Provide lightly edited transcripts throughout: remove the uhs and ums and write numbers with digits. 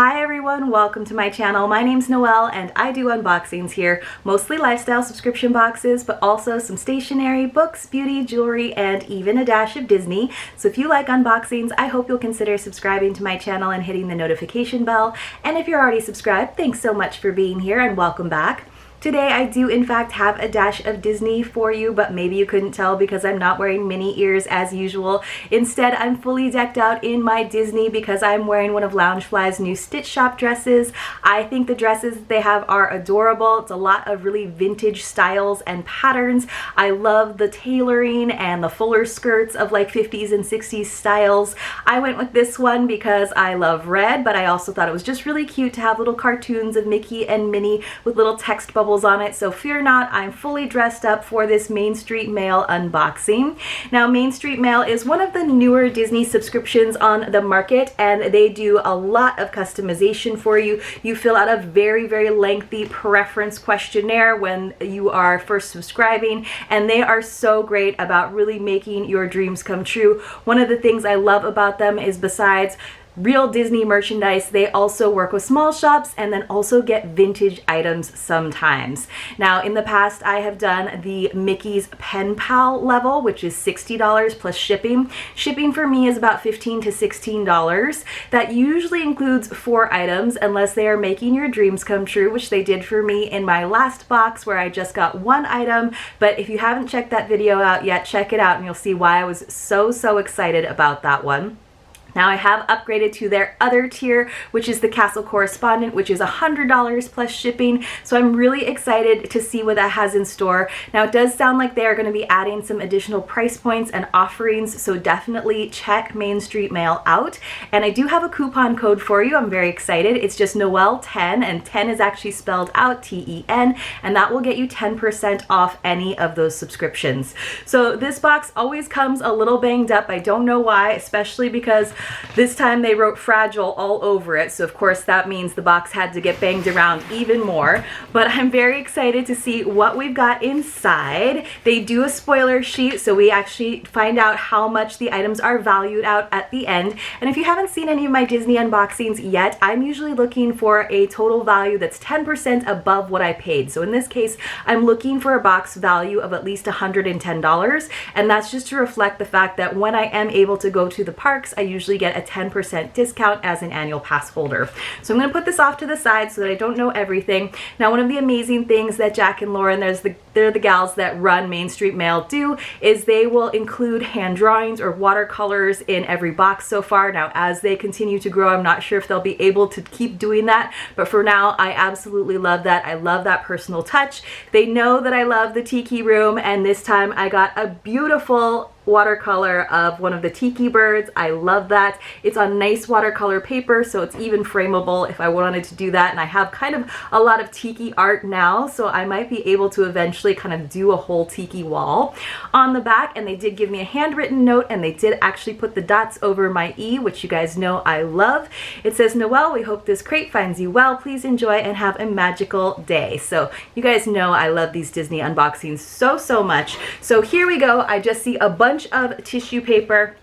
Hi everyone, welcome to my channel. My name's Noelle and I do unboxings here, mostly lifestyle subscription boxes, but also some stationery, books, beauty, jewelry, and even a dash of Disney. So if you like unboxings, I hope you'll consider subscribing to my channel and hitting the notification bell. And if you're already subscribed, thanks so much for being here and welcome back. Today I do in fact have a dash of Disney for you, but maybe you couldn't tell because I'm not wearing mini ears as usual. Instead, I'm fully decked out in my Disney because I'm wearing one of Loungefly's new Stitch Shop dresses. I think the dresses that they have are adorable. It's a lot of really vintage styles and patterns. I love the tailoring and the fuller skirts of like 50s and 60s styles. I went with this one because I love red, but I also thought it was just really cute to have little cartoons of Mickey and Minnie with little text bubbles on it, so fear not, I'm fully dressed up for this Main Street Mail unboxing. Now, Main Street Mail is one of the newer Disney subscriptions on the market, and they do a lot of customization for you. You fill out a very, very lengthy preference questionnaire when you are first subscribing, and they are so great about really making your dreams come true. One of the things I love about them is besides real Disney merchandise, they also work with small shops and then also get vintage items sometimes. Now, in the past, I have done the Mickey's Pen Pal level, which is $60 plus shipping. Shipping for me is about $15 to $16. That usually includes 4 items unless they are making your dreams come true, which they did for me in my last box where I just got 1 item. But if you haven't checked that video out yet, check it out and you'll see why I was so excited about that one. Now I have upgraded to their other tier, which is the Castle Correspondent, which is $100 plus shipping. So I'm really excited to see what that has in store. Now it does sound like they are going to be adding some additional price points and offerings, so definitely check Main Street Mail out. And I do have a coupon code for you. I'm very excited. It's just Noelle10, and 10 is actually spelled out T-E-N, and that will get you 10% off any of those subscriptions. So this box always comes a little banged up. I don't know why, especially because this time they wrote fragile all over it, so of course that means the box had to get banged around even more. But I'm very excited to see what we've got inside. They do a spoiler sheet, so we actually find out how much the items are valued out at the end. And if you haven't seen any of my Disney unboxings yet, I'm usually looking for a total value that's 10% above what I paid. So in this case, I'm looking for a box value of at least $110, and that's just to reflect the fact that when I am able to go to the parks, I usually get a 10% discount as an annual pass holder. So I'm going to put this off to the side so that I don't know everything. Now, one of the amazing things that Jack and Lauren, they're the gals that run Main Street Mail, do is they will include hand drawings or watercolors in every box so far. Now, as they continue to grow, I'm not sure if they'll be able to keep doing that, but for now, I absolutely love that. I love that personal touch. They know that I love the Tiki Room, and this time I got a beautiful watercolor of one of the tiki birds. I love that. It's on nice watercolor paper, so it's even frameable if I wanted to do that. And I have kind of a lot of tiki art now, so I might be able to eventually kind of do a whole tiki wall. On the back, and they did give me a handwritten note, and they did actually put the dots over my E, which you guys know I love. It says, "Noelle, we hope this crate finds you well. Please enjoy and have a magical day." So you guys know I love these Disney unboxings so much. So here we go. I just see a bunch of tissue paper.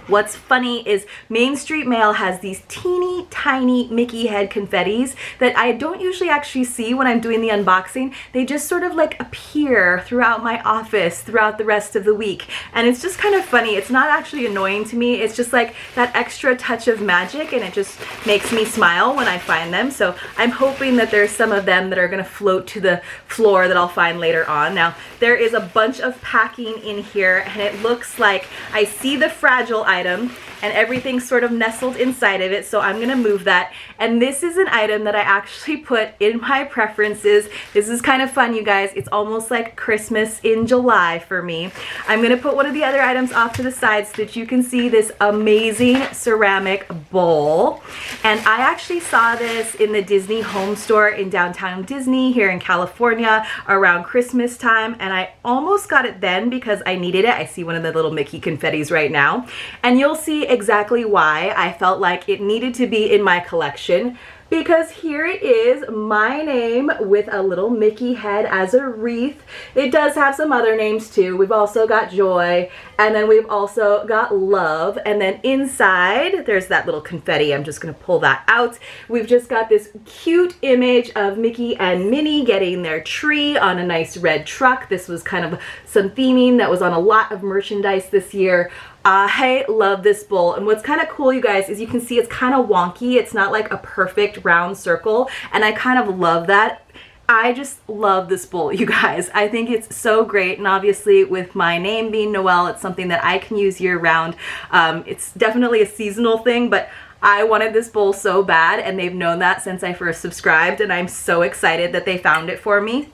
What's funny is Main Street Mail has these teeny tiny Mickey head confettis that I don't usually actually see when I'm doing the unboxing. They just sort of like appear throughout my office throughout the rest of the week. And it's just kind of funny. It's not actually annoying to me. It's just like that extra touch of magic, and it just makes me smile when I find them. So I'm hoping that there's some of them that are going to float to the floor that I'll find later on. Now, there is a bunch of packing in here, and it looks like I see the fragile item and everything's sort of nestled inside of it, so I'm gonna move that. And this is an item that I actually put in my preferences. This is kind of fun, you guys. It's almost like Christmas in July for me. I'm gonna put one of the other items off to the side so that you can see this amazing ceramic bowl. And I actually saw this in the Disney home store in downtown Disney here in California around Christmas time, and I almost got it then because I needed it. I see one of the little Mickey confettis right now, and you'll see exactly why I felt like it needed to be in my collection. because here it is, my name with a little Mickey head as a wreath. It does have some other names too. We've also got Joy, and then we've also got Love, and then inside there's that little confetti. I'm just gonna pull that out. We've just got this cute image of Mickey and Minnie getting their tree on a nice red truck. This was kind of some theming that was on a lot of merchandise this year. I love this bowl, and what's kind of cool, you guys, is you can see it's kind of wonky. It's not like a perfect round circle, and I kind of love that. I just love this bowl, you guys. I think it's so great, and obviously with my name being Noel, it's something that I can use year round. It's definitely a seasonal thing, but I wanted this bowl so bad, and they've known that since I first subscribed, and I'm so excited that they found it for me.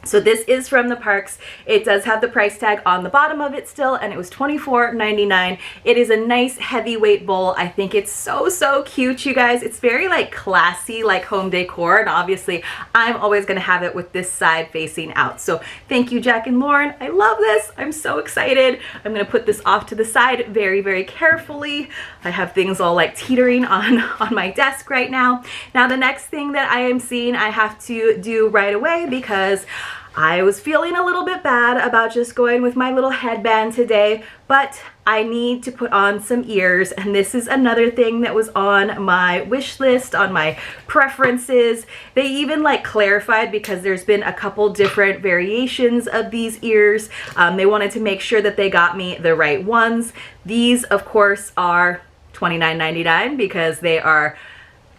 So this is from the parks. It does have the price tag on the bottom of it still, and it was $24.99. It is a nice heavyweight bowl. I think it's so, so cute, you guys. It's very like classy, like home decor, and obviously I'm always gonna have it with this side facing out. So thank you, Jack and Lauren. I love this. I'm so excited. I'm gonna put this off to the side very, very carefully. I have things all like teetering on my desk right now. Now the next thing that I am seeing I have to do right away, because I was feeling a little bit bad about just going with my little headband today, but I need to put on some ears, and this is another thing that was on my wish list, on my preferences. They even like clarified, because there's been a couple different variations of these ears. They wanted to make sure that they got me the right ones. These, of course, are $29.99 because they are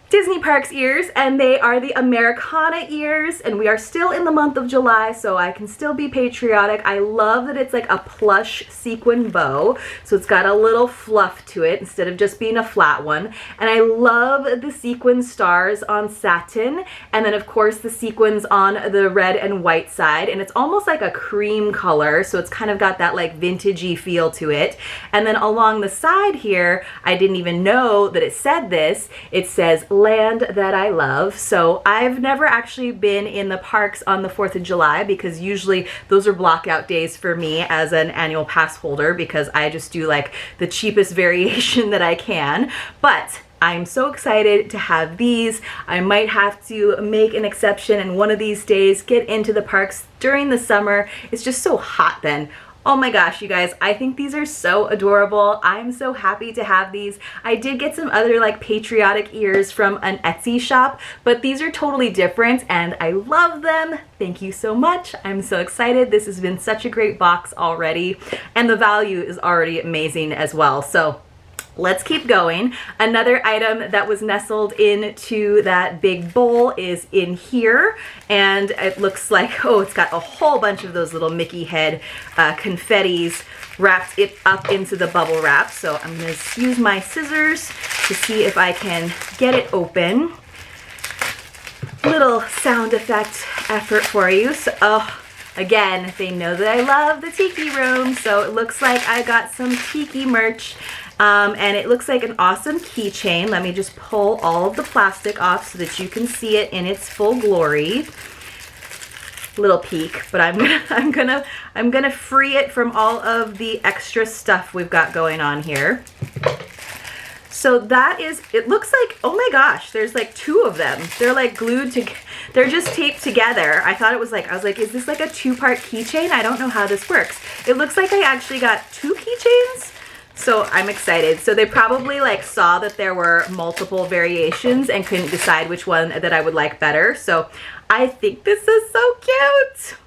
Disney Parks ears, and they are the Americana ears, and we are still in the month of July, so I can still be patriotic. I love that it's like a plush sequin bow, so it's got a little fluff to it instead of just being a flat one. And I love the sequin stars on satin, and then of course the sequins on the red and white side, and it's almost like a cream color, so it's kind of got that like vintagey feel to it. And then along the side here, I didn't even know that it said this, it says Land That I Love. So I've never actually been in the parks on the 4th of July, because usually those are blockout days for me as an annual pass holder, because I just do like the cheapest variation that I can. But I'm so excited to have these. I might have to make an exception and one of these days get into the parks during the summer. It's just so hot then. Oh my gosh, you guys, I think these are so adorable. I'm so happy to have these. I did get some other like patriotic ears from an Etsy shop, but these are totally different and I love them. Thank you so much. I'm so excited. This has been such a great box already, and the value is already amazing as well. So let's keep going. Another item that was nestled into that big bowl is in here, and it looks like, oh, it's got a whole bunch of those little Mickey head confettis wrapped it up into the bubble wrap. So I'm going to use my scissors to see if I can get it open. Little sound effect effort for you. So, oh, again, they know that I love the tiki room, so it looks like I got some tiki merch. And it looks like an awesome keychain. Let me just pull all of the plastic off so that you can see it in its full glory. Little peek, but I'm gonna free it from all of the extra stuff we've got going on here. So that is, it looks like, oh my gosh, there's like two of them. They're like glued to, they're just taped together. I thought it was like, I was like, is this like a two-part keychain? I don't know how this works. It looks like I actually got two keychains. So I'm excited. So they probably like saw that there were multiple variations and couldn't decide which one that I would like better. So I think this is so cute.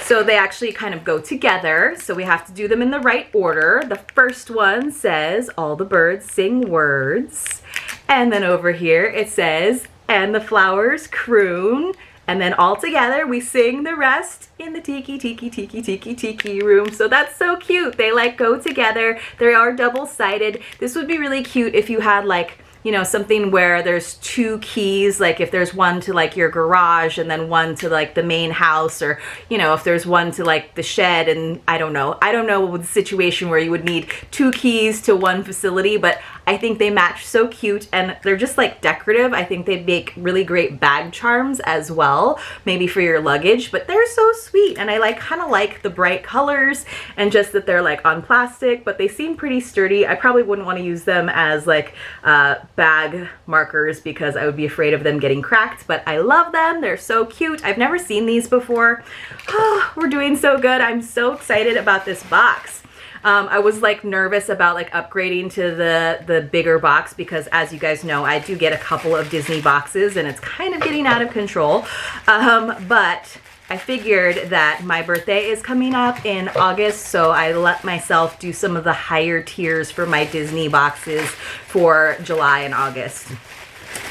So they actually kind of go together. So we have to do them in the right order. The first one says, all the birds sing words. And then over here it says, and the flowers croon. And then all together we sing the rest in the tiki, tiki, tiki, tiki, tiki room. So that's so cute. They like go together. They are double-sided. This would be really cute if you had like, you know, something where there's two keys, like if there's one to like your garage and then one to like the main house, or, you know, if there's one to like the shed, and I don't know the situation where you would need two keys to one facility, but I think they match so cute, and they're just like decorative. I think they'd make really great bag charms as well, maybe for your luggage, but they're so sweet. And I like kind of like the bright colors and just that they're like on plastic, but they seem pretty sturdy. I probably wouldn't want to use them as like bag markers because I would be afraid of them getting cracked, but I love them. They're so cute. I've never seen these before. Oh, we're doing so good. I'm so excited about this box. I was like nervous about like upgrading to the bigger box because, as you guys know, I do get a couple of Disney boxes and it's kind of getting out of control. But I figured that my birthday is coming up in August, so I let myself do some of the higher tiers for my Disney boxes for July and August.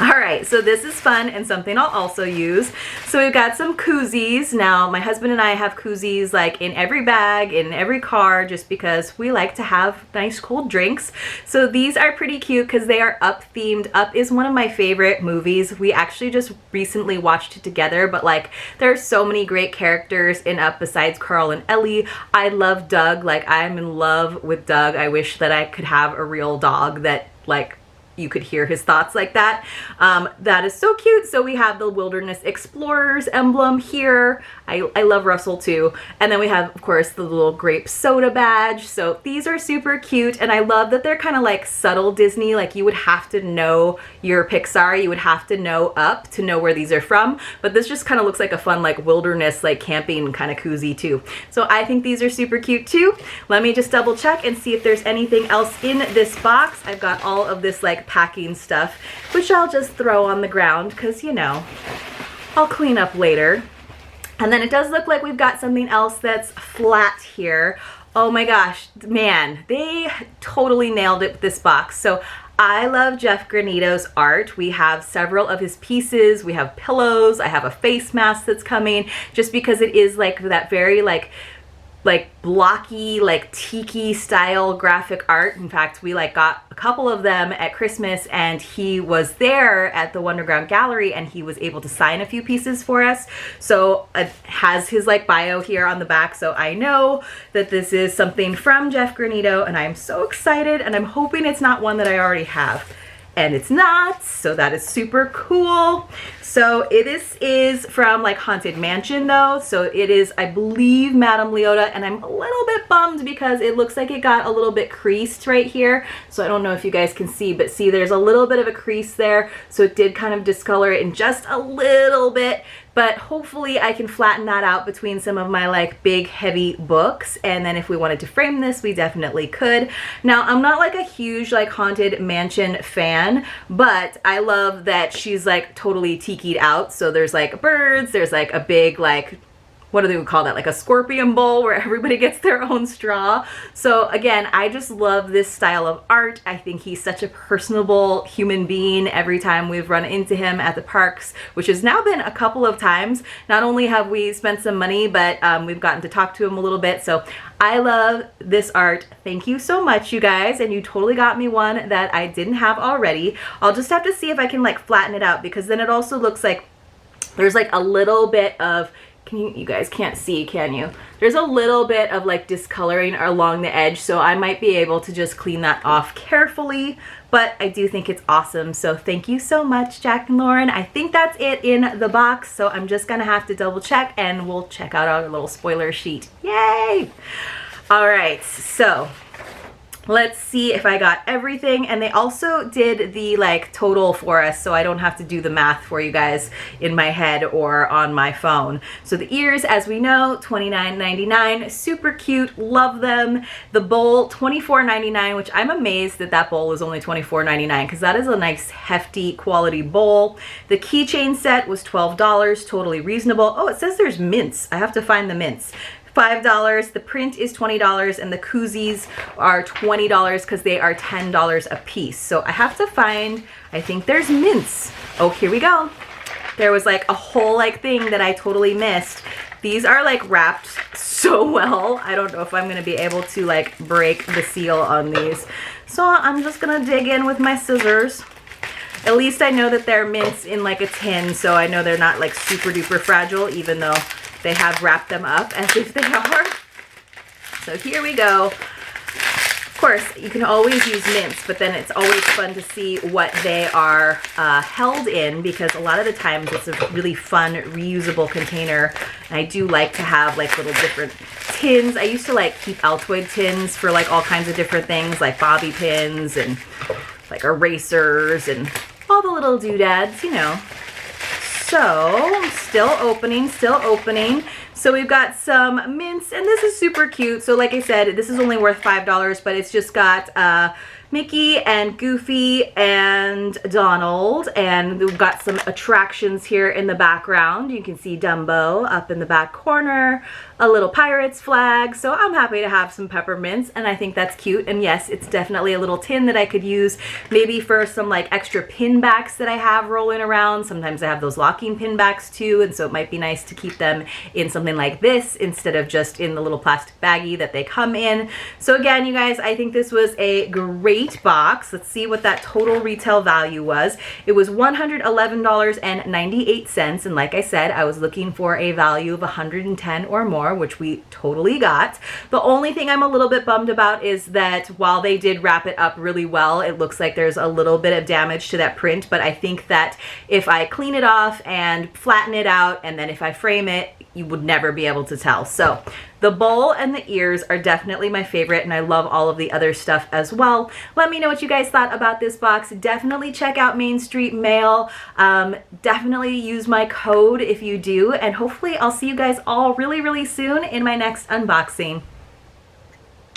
All right, so this is fun and something I'll also use. So we've got some koozies. Now, my husband and I have koozies like in every bag, in every car, just because we like to have nice cold drinks. So these are pretty cute because they are Up themed. Up is one of my favorite movies. We actually just recently watched it together, but like there are so many great characters in Up besides Carl and Ellie. I love Doug. Like, I'm in love with Doug. I wish that I could have a real dog that like you could hear his thoughts like that. That is so cute. So we have the Wilderness Explorers emblem here. I love Russell too. And then we have, of course, the little grape soda badge. So these are super cute. And I love that they're kind of like subtle Disney. Like, you would have to know your Pixar. You would have to know Up to know where these are from. But this just kind of looks like a fun like wilderness, like camping kind of koozie too. So I think these are super cute too. Let me just double check and see if there's anything else in this box. I've got all of this like packing stuff, which I'll just throw on the ground because, you know, I'll clean up later. And then it does look like we've got something else that's flat here. Oh my gosh, man, they totally nailed it with this box. So I love Jeff Granito's art. We have several of his pieces. We have pillows. I have a face mask that's coming, just because it is like that very like blocky, like tiki style graphic art. In fact, we like got a couple of them at Christmas, and he was there at the Wonderground Gallery and he was able to sign a few pieces for us. So it has his like bio here on the back, so I know that this is something from Jeff Granito, and I'm so excited, and I'm hoping it's not one that I already have. And it's not, so that is super cool. So it is from like Haunted Mansion though. So it is, I believe, Madame Leota, and I'm a little bit bummed because it looks like it got a little bit creased right here. So I don't know if you guys can see, but see, there's a little bit of a crease there. So it did kind of discolor it in just a little bit. But hopefully I can flatten that out between some of my like big heavy books. And then if we wanted to frame this, we definitely could. Now, I'm not like a huge like Haunted Mansion fan, but I love that she's like totally tiki'd out. So there's like birds, there's like a big like, what do they call that? Like a scorpion bowl where everybody gets their own straw. So again, I just love this style of art. I think he's such a personable human being. Every time we've run into him at the parks, which has now been a couple of times, not only have we spent some money, but we've gotten to talk to him a little bit. So I love this art. Thank you so much, you guys. And you totally got me one that I didn't have already. I'll just have to see if I can like flatten it out, because then it also looks like there's like a little bit of, you guys can't see, can you? There's a little bit of like discoloring along the edge, so I might be able to just clean that off carefully, but I do think it's awesome. So thank you so much, Jack and Lauren. I think that's it in the box, so I'm just gonna have to double check and we'll check out our little spoiler sheet. Yay! All right, so let's see if I got everything. And they also did the like total for us, so I don't have to do the math for you guys in my head or on my phone. So the ears, as we know, $29.99, super cute, love them. The bowl, $24.99, which I'm amazed that that bowl is only $24.99 because that is a nice hefty quality bowl. The keychain set was $12, totally reasonable. Oh, it says there's mints. I have to find the mints. $5. The print is $20, and the koozies are $20 because they are $10 a piece. So I have to find, I think there's mints. Oh, here we go. There was like a whole like thing that I totally missed. These are like wrapped so well. I don't know if I'm gonna be able to like break the seal on these. So I'm just gonna dig in with my scissors. At least I know that they're mints in like a tin, so I know they're not like super duper fragile, even though they have wrapped them up as if they are. So here we go. Of course, you can always use mints, but then it's always fun to see what they are held in, because a lot of the times it's a really fun reusable container. And I do like to have like little different tins. I used to like keep Altoid tins for like all kinds of different things, like bobby pins and like erasers and all the little doodads, you know. So, still opening, still opening. So we've got some mints, and this is super cute. So like I said, this is only worth $5, but it's just got Mickey and Goofy and Donald, and we've got some attractions here in the background. You can see Dumbo up in the back corner, a little Pirates flag. So I'm happy to have some peppermints, and I think that's cute. And yes, it's definitely a little tin that I could use maybe for some like extra pin backs that I have rolling around. Sometimes I have those locking pin backs too, and so it might be nice to keep them in something like this instead of just in the little plastic baggie that they come in. So again, you guys, I think this was a great box. Let's see what that total retail value was. It was $111.98, and like I said, I was looking for a value of 110 or more, which we totally got. The only thing I'm a little bit bummed about is that while they did wrap it up really well, it looks like there's a little bit of damage to that print, but I think that if I clean it off and flatten it out, and then if I frame it, you would never be able to tell. So the bowl and the ears are definitely my favorite, and I love all of the other stuff as well. Let me know what you guys thought about this box. Definitely check out Main Street Mail. Definitely use my code if you do, and hopefully I'll see you guys all really, really soon in my next unboxing.